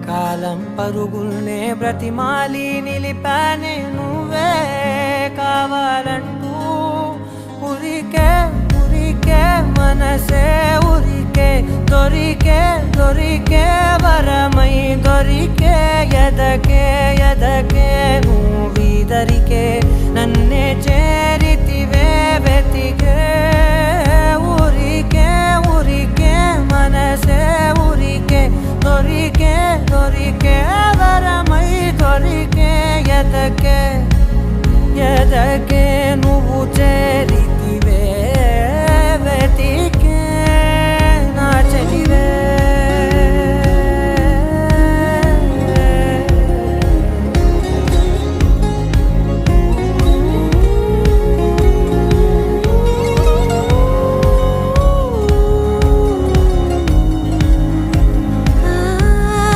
కాలం పరుగుల్నే బ్రతిమాలి నిలిపానే నువ్వే కావాలంటూ ఉరికే ఉరికే మనసే ఉరికే దొరికే వరమై దొరికే ఎదకే నువ్వీదరికే నన్నే చేరితివే వెతికే ఉరికే మనసే ఉరికే దొరికే వరమై దొరికే ఎదకే నువ్వు చేరి